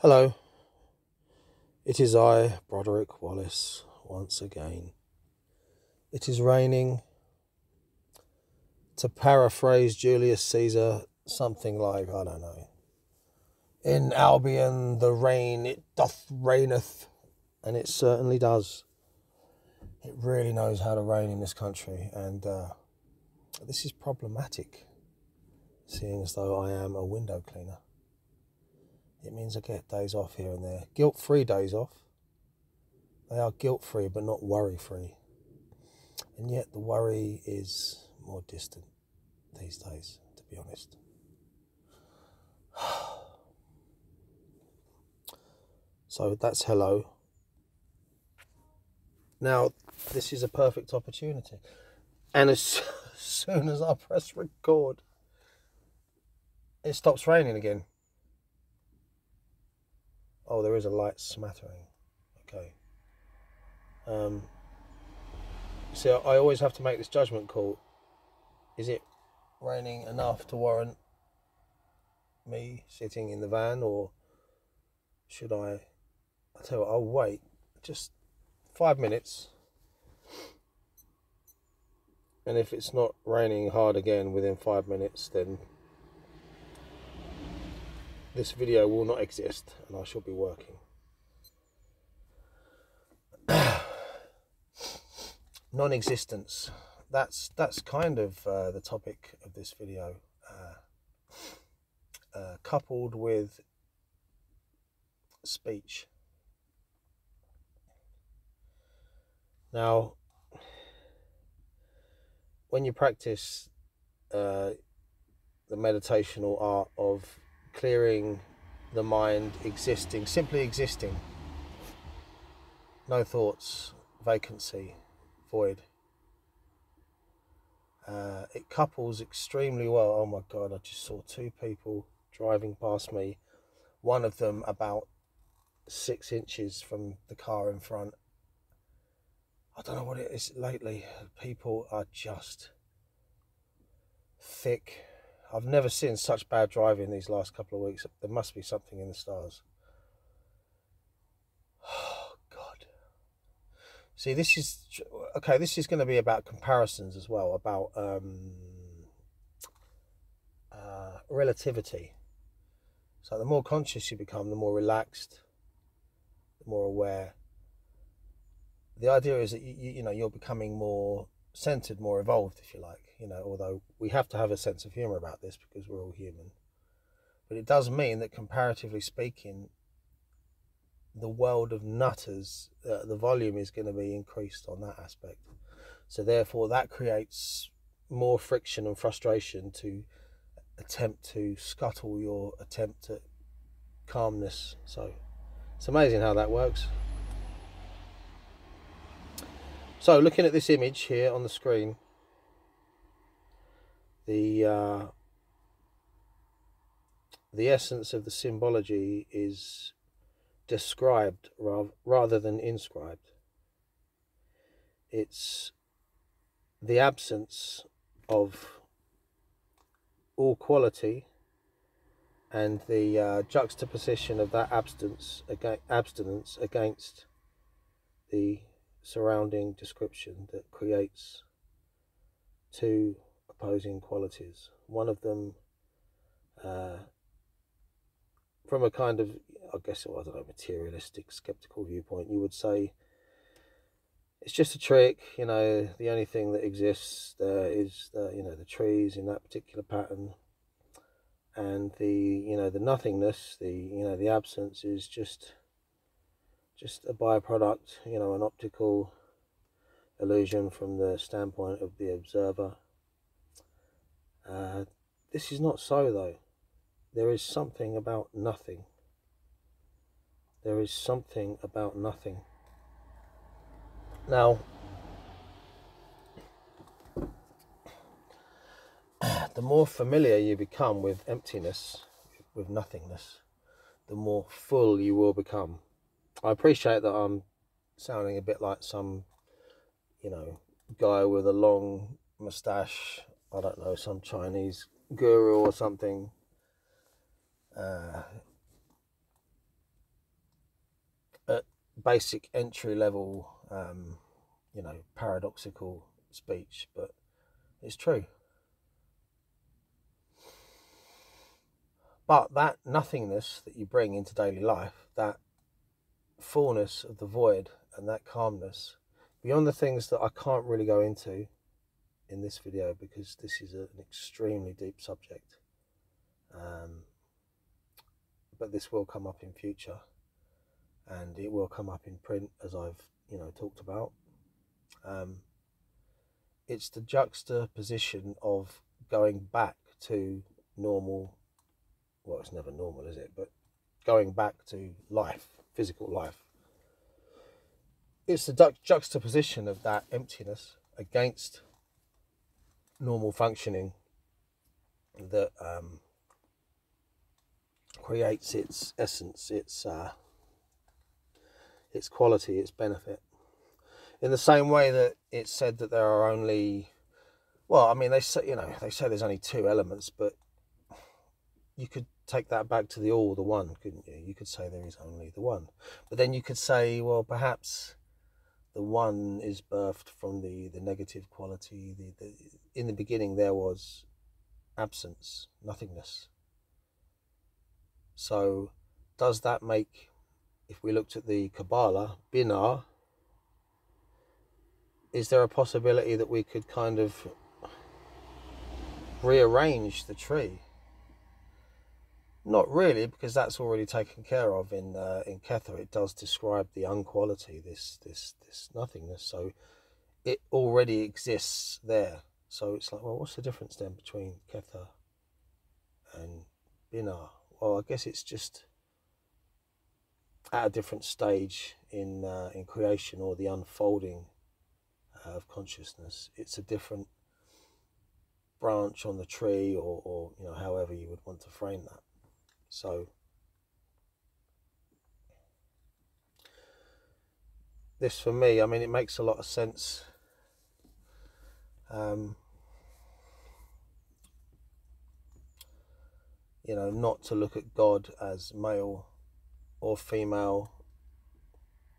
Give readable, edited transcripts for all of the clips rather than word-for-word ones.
Hello, it is I, Broderick Wallace, once again. It is raining. To paraphrase Julius Caesar, something like, I don't know, in Albion the rain, it doth raineth, and it certainly does. It really knows how to rain in this country, and this is problematic, seeing as though I am a window cleaner. It means I get days off here and there. Guilt-free days off. They are guilt-free, but not worry-free. And yet the worry is more distant these days, to be honest. So that's hello. Now, this is a perfect opportunity. And as soon as I press record, it stops raining again. Oh, there is a light smattering. Okay. See, I always have to make this judgment call. Is it raining enough to warrant me sitting in the van, or should I tell you what, I'll wait just 5 minutes, and if it's not raining hard again within 5 minutes, then this video will not exist and I shall be working. Non-existence. That's kind of the topic of this video, coupled with speech. Now, when you practice the meditational art of clearing the mind, existing, simply existing, no thoughts, vacancy, void, it couples extremely well. Oh my God, I just saw two people driving past me, one of them about 6 inches from the car in front. I don't know what it is lately. People are just thick. I've never seen such bad driving these last couple of weeks. There must be something in the stars. Oh God. See, this is okay. This is going to be about comparisons as well, about relativity. So the more conscious you become, the more relaxed, the more aware. The idea is that you're becoming more centered, more evolved, if you like. Although we have to have a sense of humor about this because we're all human. But it does mean that, comparatively speaking, the world of nutters, the volume is going to be increased on that aspect. So therefore, that creates more friction and frustration to attempt to scuttle your attempt at calmness. So it's amazing how that works. So looking at this image here on the screen, the essence of the symbology is described rather than inscribed. It's the absence of all quality and the juxtaposition of that abstinence against the surrounding description that creates two opposing qualities. One of them, from a kind of, I guess, I don't know, materialistic, skeptical viewpoint, you would say it's just a trick. The only thing that exists there is the trees in that particular pattern, and the nothingness, the absence is just a byproduct, an optical illusion from the standpoint of the observer. This is not so, though. There is something about nothing. There is something about nothing. Now, the more familiar you become with emptiness, with nothingness, the more full you will become. I appreciate that I'm sounding a bit like some, guy with a long moustache, I don't know, some Chinese guru or something. basic entry level, you know, paradoxical speech, but it's true. But that nothingness that you bring into daily life, that fullness of the void and that calmness, beyond the things that I can't really go into in this video because this is an extremely deep subject, but this will come up in future, and it will come up in print, as I've, you know, talked about. It's the juxtaposition of going back to normal. Well, it's never normal, is it? But going back to life, physical life. It's the juxtaposition of that emptiness against normal functioning that creates its essence, its quality, its benefit. In the same way that it's said that there are only, well, I mean, they say, you know, they say there's only two elements, but you could take that back to the all, the one, couldn't you? You could say there is only the one. But then you could say, well, perhaps the one is birthed from the negative quality. In the beginning there was absence, nothingness. So does that make, if we looked at the Kabbalah, Binah, is there a possibility that we could kind of rearrange the tree? Not really, because that's already taken care of in Kether. It does describe the unquality, this nothingness. So it already exists there. So it's like, well, what's the difference then between Kether and Binah? Well, I guess it's just at a different stage in creation, or the unfolding of consciousness. It's a different branch on the tree, or you know, however you would want to frame that. So this, for me, I mean, it makes a lot of sense. You know, not to look at God as male or female,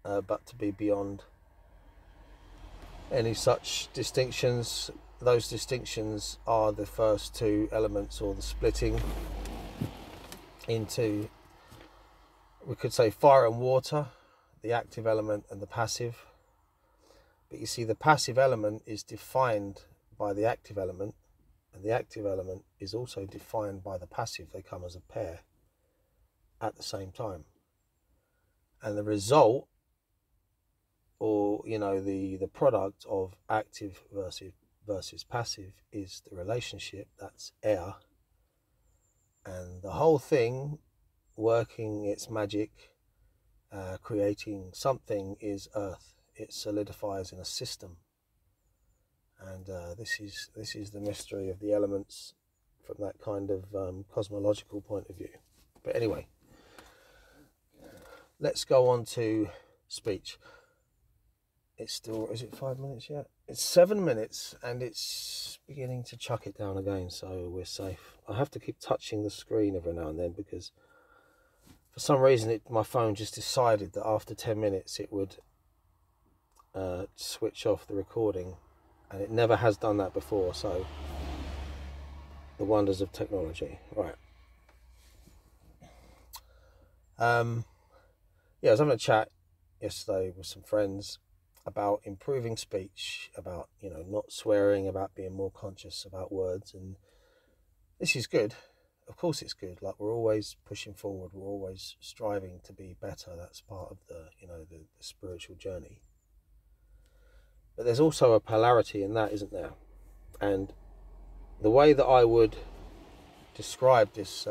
but to be beyond any such distinctions. Those distinctions are the first two elements, or the splitting into, we could say, fire and water, the active element and the passive. But you see, the passive element is defined by the active element, and the active element is also defined by the passive. They come as a pair at the same time. And the result, or you know, the product of active versus passive is the relationship. That's air. And the whole thing working its magic, creating something, is earth. It solidifies in a system. And this is the mystery of the elements from that kind of cosmological point of view. But anyway, let's go on to speech. It's still, is it 5 minutes yet? It's 7 minutes, and it's beginning to chuck it down again, so we're safe. I have to keep touching the screen every now and then, because for some reason my phone just decided that after 10 minutes it would switch off the recording, and it never has done that before. So the wonders of technology. Right. Yeah, I was having a chat yesterday with some friends about improving speech, about, you know, not swearing, about being more conscious about words. And this is good. Of course it's good. Like, we're always pushing forward, we're always striving to be better. That's part of the, you know, the spiritual journey. But there's also a polarity in that, isn't there? And the way that I would describe this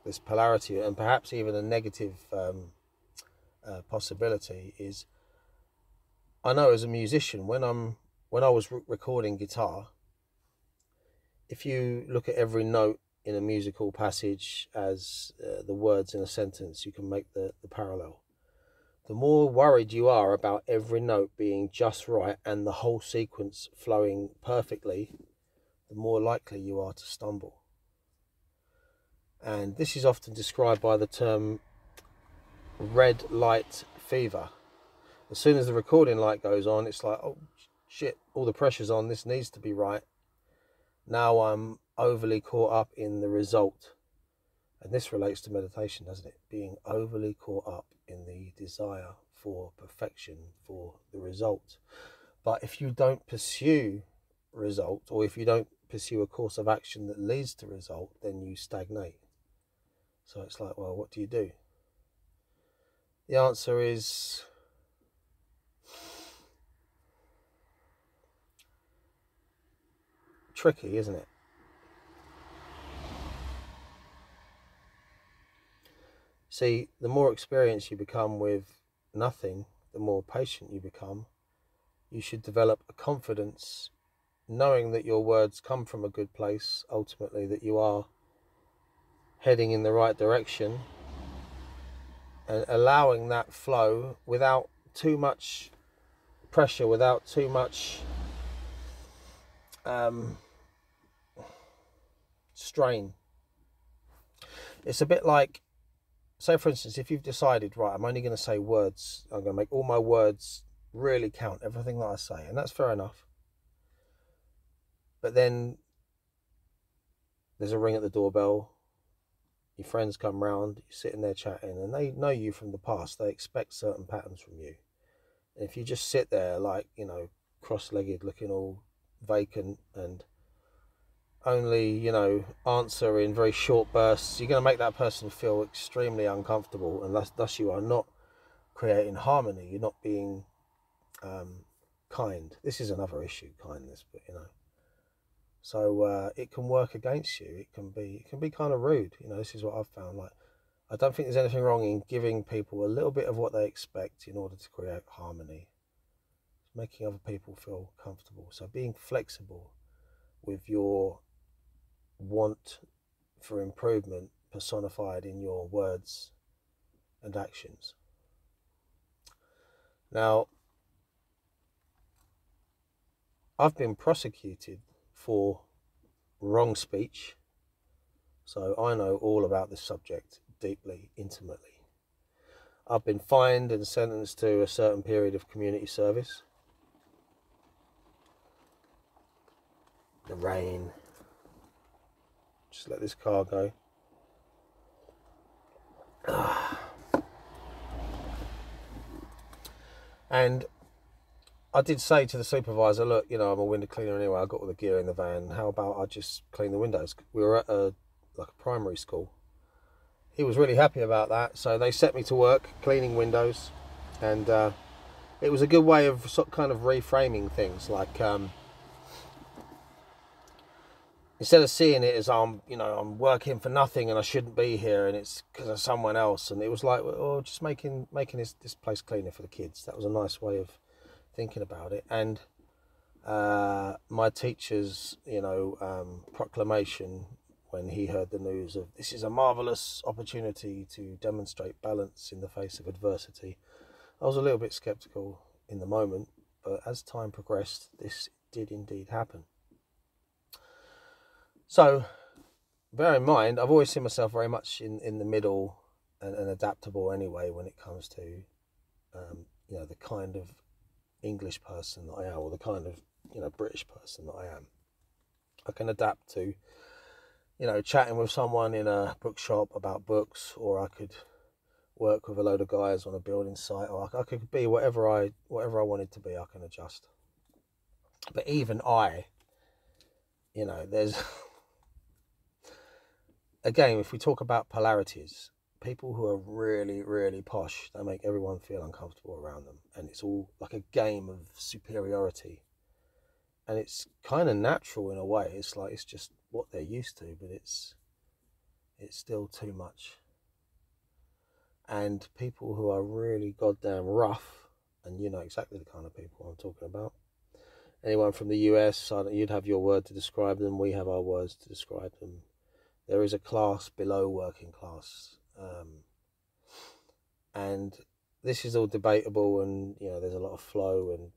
this polarity, and perhaps even a negative possibility, is, I know as a musician, when I was recording guitar, if you look at every note in a musical passage as the words in a sentence, you can make the parallel. The more worried you are about every note being just right and the whole sequence flowing perfectly, the more likely you are to stumble. And this is often described by the term red light fever. As soon as the recording light goes on, it's like, oh shit, all the pressure's on, this needs to be right. Now I'm overly caught up in the result. And this relates to meditation, doesn't it? Being overly caught up in the desire for perfection, for the result. But if you don't pursue result, or if you don't pursue a course of action that leads to result, then you stagnate. So it's like, well, what do you do? The answer is tricky, isn't it? See, the more experienced you become with nothing, the more patient you become. You should develop a confidence, knowing that your words come from a good place, ultimately, that you are heading in the right direction, and allowing that flow without too much pressure, without too much strain. It's a bit like, say for instance, if you've decided, right, I'm only going to say words, I'm going to make all my words really count, everything that I say, and that's fair enough. But then there's a ring at the doorbell, your friends come round, you're sitting there chatting, and they know you from the past, they expect certain patterns from you. And if you just sit there like, you know, cross-legged, looking all vacant, and only, you know, answer in very short bursts, you're going to make that person feel extremely uncomfortable, and thus you are not creating harmony, you're not being kind. This is another issue, kindness, but you know, so it can work against you. It can be kind of rude. You know, this is what I've found. Like, I don't think there's anything wrong in giving people a little bit of what they expect in order to create harmony. It's making other people feel comfortable. So being flexible with your want for improvement personified in your words and actions. Now, I've been prosecuted for wrong speech, so I know all about this subject deeply, intimately. I've been fined and sentenced to a certain period of community service. The rain. Just let this car go. And I did say to the supervisor, look, you know, I'm a window cleaner anyway, I've got all the gear in the van, how about I just clean the windows? We were at a primary school. He was really happy about that, so they set me to work cleaning windows, and it was a good way of kind of reframing things, like instead of seeing it as I'm working for nothing and I shouldn't be here and it's because of someone else, and it was like, oh, just making this place cleaner for the kids. That was a nice way of thinking about it. And my teacher's proclamation when he heard the news of this is a marvelous opportunity to demonstrate balance in the face of adversity, I was a little bit skeptical in the moment, but as time progressed, this did indeed happen. So bear in mind, I've always seen myself very much in the middle and adaptable anyway when it comes to the kind of English person that I am, or the kind of British person that I am. I can adapt to chatting with someone in a bookshop about books, or I could work with a load of guys on a building site, or I could be whatever I wanted to be. I can adjust. But even there's again, if we talk about polarities, people who are really, really posh, they make everyone feel uncomfortable around them, and it's all like a game of superiority. And it's kind of natural in a way. It's like it's just what they're used to, but it's still too much. And people who are really goddamn rough, and you know exactly the kind of people I'm talking about. Anyone from the US, you'd have your word to describe them. We have our words to describe them. There is a class below working class, and this is all debatable, and there's a lot of flow, and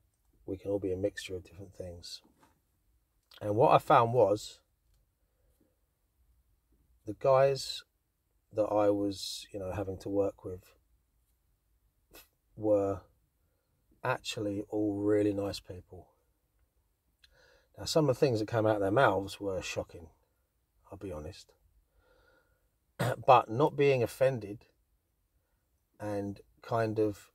we can all be a mixture of different things. And what I found was the guys that I was having to work with were actually all really nice people. Now, some of the things that came out of their mouths were shocking, I'll be honest. But not being offended and kind of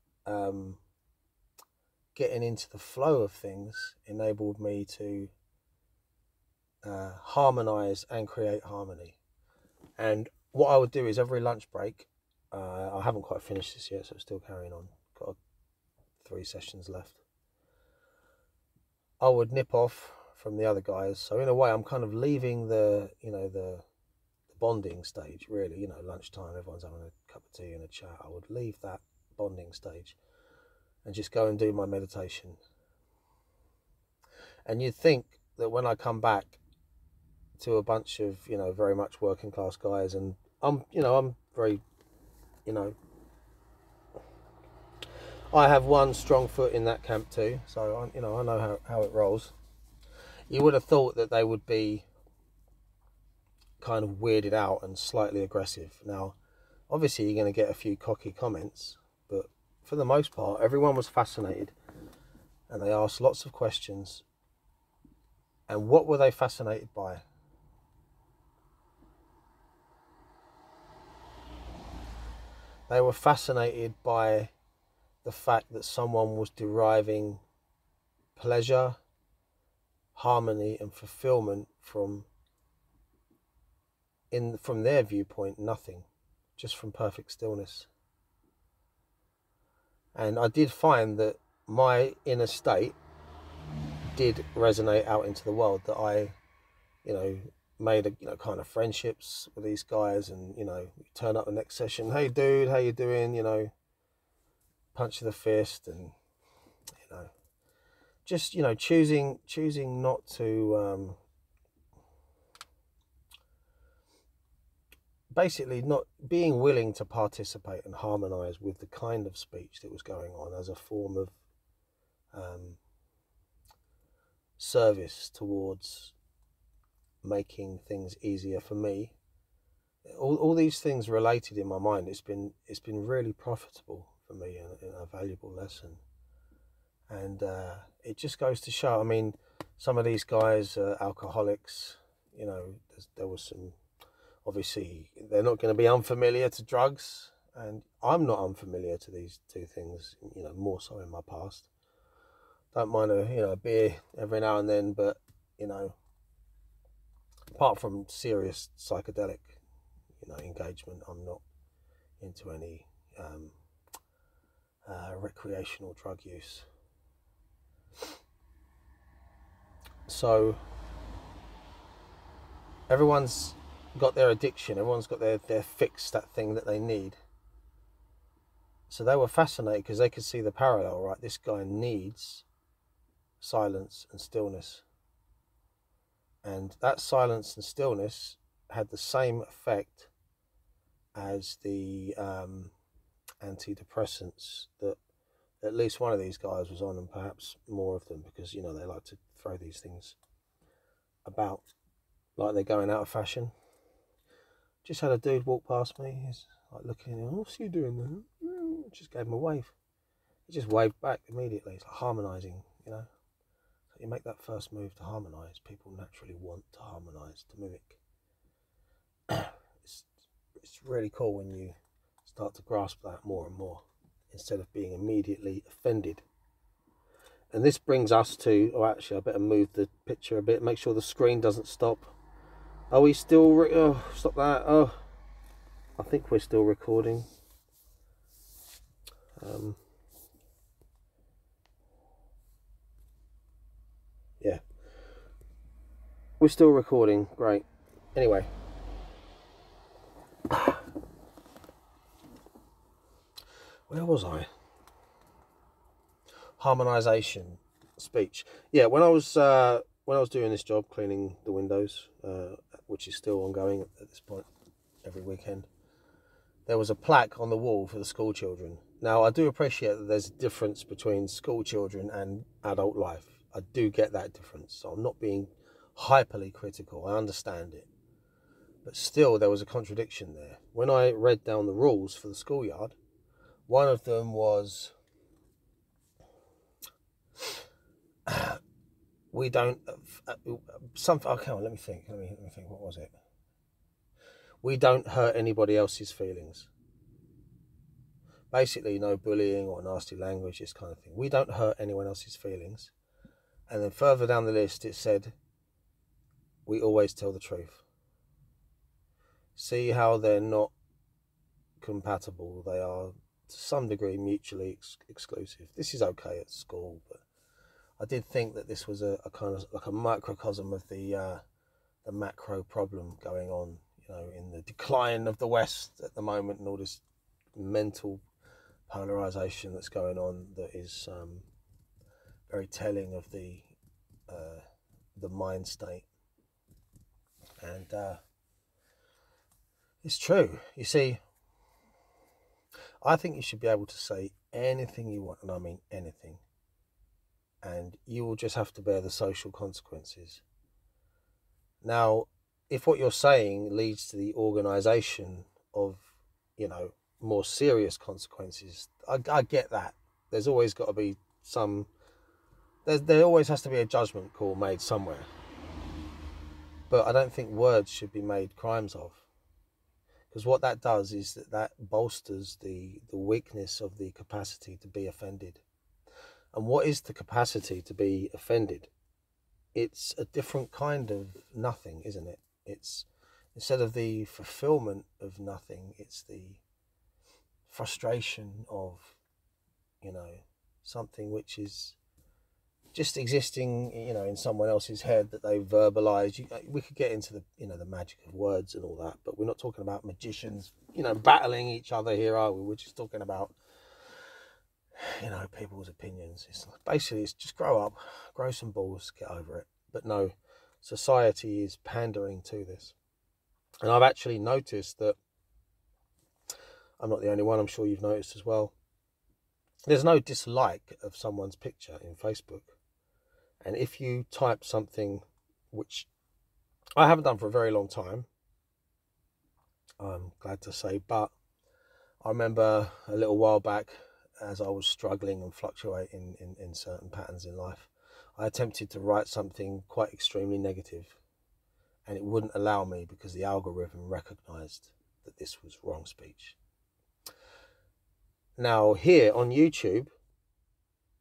getting into the flow of things enabled me to harmonize and create harmony. And what I would do is every lunch break, I haven't quite finished this yet, so I'm still carrying on. Got 3 sessions left. I would nip off from the other guys. So in a way, I'm kind of leaving the bonding stage, really. Lunchtime, everyone's having a cup of tea and a chat. I would leave that bonding stage and just go and do my meditation. And you'd think that when I come back to a bunch of, very much working class guys, and I'm very, I have one strong foot in that camp too, so I know how it rolls. You would have thought that they would be kind of weirded out and slightly aggressive. Now, obviously you're going to get a few cocky comments, but for the most part, everyone was fascinated and they asked lots of questions. And what were they fascinated by? They were fascinated by the fact that someone was deriving pleasure, harmony and fulfillment from their viewpoint, nothing, just from perfect stillness. And I did find that my inner state did resonate out into the world, that I, made kind of friendships with these guys, and, turn up the next session, hey dude, how you doing, punch to the fist, and, just, choosing not to, basically not being willing to participate and harmonize with the kind of speech that was going on as a form of service towards making things easier for me. All these things related in my mind. It's been really profitable for me and a valuable lesson. And it just goes to show, I mean, some of these guys are alcoholics, there was some, obviously they're not going to be unfamiliar to drugs, and I'm not unfamiliar to these two things, more so in my past. Don't mind a beer every now and then, but apart from serious psychedelic engagement, I'm not into any recreational drug use. So everyone's got their addiction, everyone's got their fix, that thing that they need. So they were fascinated because they could see the parallel, right? This guy needs silence and stillness. And that silence and stillness had the same effect as the antidepressants that at least one of these guys was on, and perhaps more of them, because they like to throw these things about like they're going out of fashion. Just had a dude walk past me. He's like looking, what's he doing there? Just gave him a wave. He just waved back immediately. It's like harmonizing, So you make that first move to harmonize. People naturally want to harmonize, to mimic. It's really cool when you start to grasp that more and more, instead of being immediately offended. And this brings us to, actually I better move the picture a bit, make sure the screen doesn't stop. Are we still, stop that, I think we're still recording. Yeah, we're still recording, great. Anyway, where was I? Harmonization, speech. Yeah, when I was doing this job, cleaning the windows, which is still ongoing at this point, every weekend, there was a plaque on the wall for the school children. Now, I do appreciate that there's a difference between school children and adult life. I do get that difference, so I'm not being hyperly critical. I understand it. But still, there was a contradiction there. When I read down the rules for the schoolyard, one of them was We don't. Something. Okay, well, let me think. Let me think. What was it? We don't hurt anybody else's feelings. Basically, no bullying or nasty language, this kind of thing. We don't hurt anyone else's feelings. And then further down the list, it said, we always tell the truth. See how they're not compatible. They are, to some degree, mutually exclusive. This is okay at school, but I did think that this was a kind of like a microcosm of the macro problem going on, in the decline of the West at the moment, and all this mental polarization that's going on that is very telling of the mind state. And it's true. You see, I think you should be able to say anything you want, and I mean anything, and you will just have to bear the social consequences. Now, if what you're saying leads to the organization of, more serious consequences, I get that. There's always got to be there always has to be a judgment call made somewhere. But I don't think words should be made crimes of. Because what that does is that bolsters the weakness of the capacity to be offended. And what is the capacity to be offended? It's a different kind of nothing, isn't it? It's, instead of the fulfillment of nothing, it's the frustration of, something which is just existing, in someone else's head that they verbalize. We could get into the, the magic of words and all that, but we're not talking about magicians, battling each other here, are we? We're just talking about, people's opinions. It's just grow up, grow some balls, get over it. But no, society is pandering to this. And I've actually noticed that, I'm not the only one, I'm sure you've noticed as well, there's no dislike of someone's picture in Facebook. And if you type something, which I haven't done for a very long time, I'm glad to say, but I remember a little while back, as I was struggling and fluctuating in certain patterns in life, I attempted to write something quite extremely negative, and it wouldn't allow me because the algorithm recognized that this was wrong speech. Now, here on YouTube,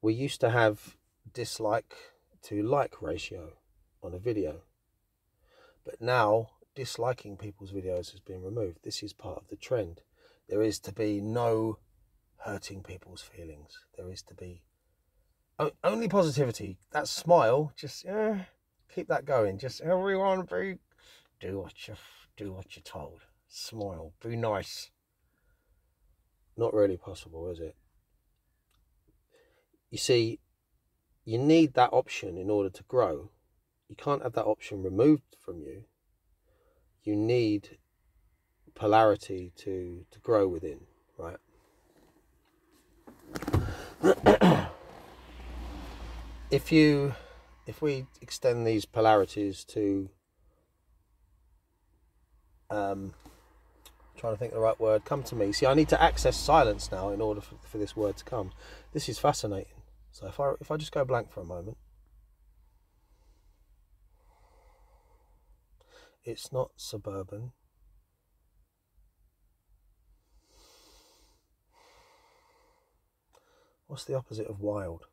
we used to have dislike to like ratio on a video, but now disliking people's videos has been removed. This is part of the trend. There is to be no hurting people's feelings. There is to be only positivity. That smile, just keep that going. Just everyone do what you're told. Smile, be nice. Not really possible, is it? You see, you need that option in order to grow. You can't have that option removed from you. You need polarity to grow within, right? If we extend these polarities to trying to think the right word, come to me. See, I need to access silence now in order for this word to come. This is fascinating. So if I just go blank for a moment, it's not suburban. What's the opposite of wild?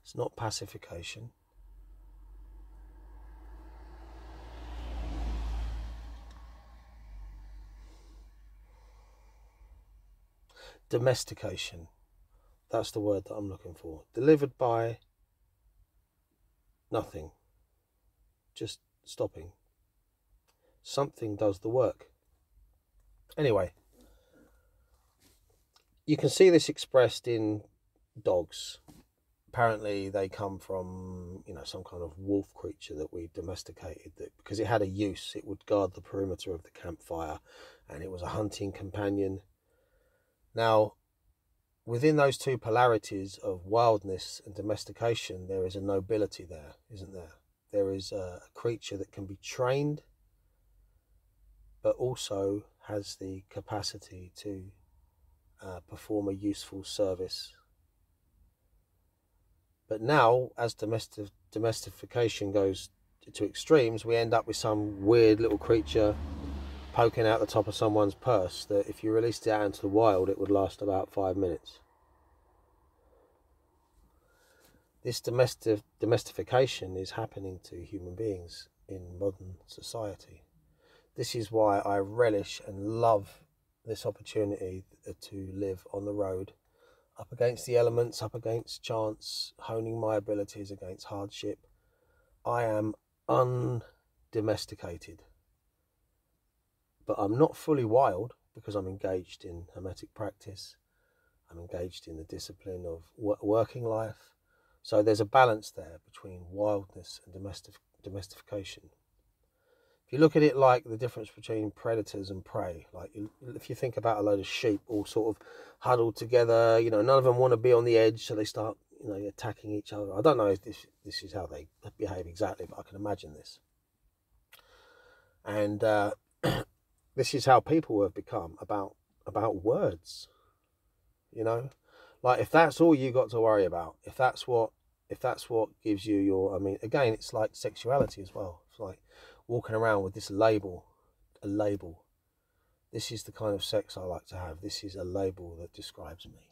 It's not pacification. Domestication. That's the word that I'm looking for. Delivered by nothing. Just stopping. Something does the work. Anyway, you can see this expressed in dogs. Apparently they come from, some kind of wolf creature that we domesticated, that because it had a use, it would guard the perimeter of the campfire, and it was a hunting companion. Now, within those two polarities of wildness and domestication, there is a nobility there, isn't there? There is a creature that can be trained, but also has the capacity to perform a useful service. But now, as domestication goes to extremes, we end up with some weird little creature poking out the top of someone's purse that if you released it out into the wild, it would last about 5 minutes. This domestification is happening to human beings in modern society. This is why I relish and love this opportunity to live on the road, up against the elements, up against chance, honing my abilities against hardship. I am undomesticated, but I'm not fully wild because I'm engaged in Hermetic practice. I'm engaged in the discipline of working life. So there's a balance there between wildness and domestication. If you look at it like the difference between predators and prey, like if you think about a load of sheep all sort of huddled together, you know, none of them want to be on the edge, so they start, you know, attacking each other. I don't know if this is how they behave exactly, but I can imagine this. And this is how people have become about words, you know, like if that's all you got to worry about, if that's what gives you your, I mean, again, it's like sexuality as well. It's like walking around with this label, a label. This is the kind of sex I like to have. This is a label that describes me.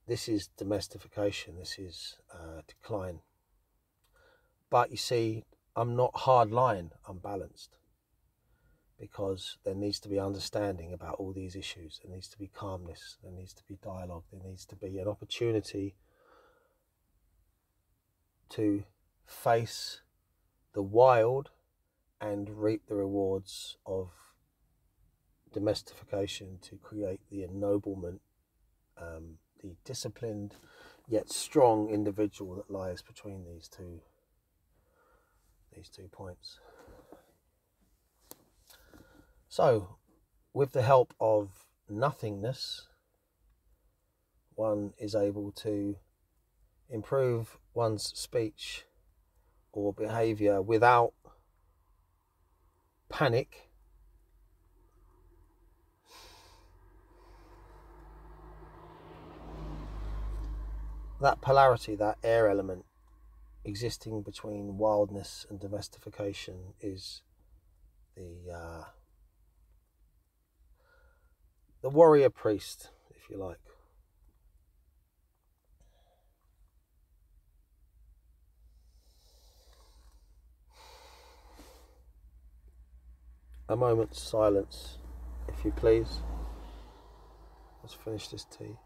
This is domestification. This is decline. But you see, I'm not hard line, I'm balanced. Because there needs to be understanding about all these issues. There needs to be calmness. There needs to be dialogue. There needs to be an opportunity to face the wild and reap the rewards of domestification, to create the ennoblement, the disciplined yet strong individual that lies between these two points. So, with the help of nothingness, one is able to improve one's speech or behavior without panic, that polarity, that air element existing between wildness and domestification is the warrior priest, if you like. A moment's silence, if you please. Let's finish this tea.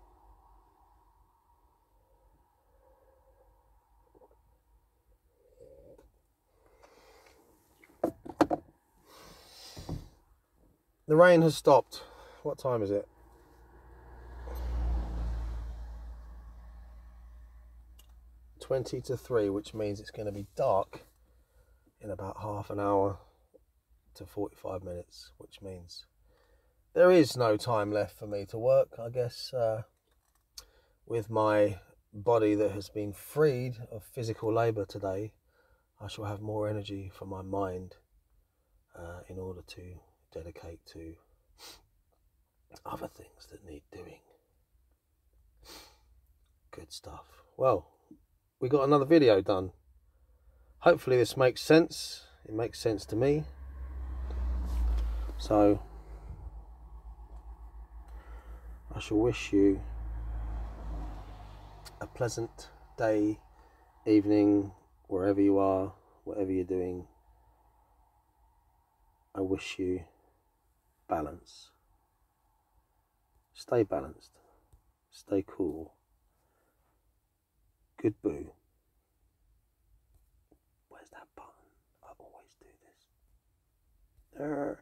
The rain has stopped. What time is it? 20 to 3, which means it's going to be dark in about half an hour to 45 minutes, which means there is no time left for me to work, I guess. With my body that has been freed of physical labour today, I shall have more energy for my mind in order to dedicate to other things that need doing. Good stuff. Well, we got another video done. Hopefully this makes sense. It makes sense to me. So I shall wish you a pleasant day, evening, wherever you are, whatever you're doing. I wish you balance. Stay balanced. Stay cool. Good boo. Where's that button? I always do this.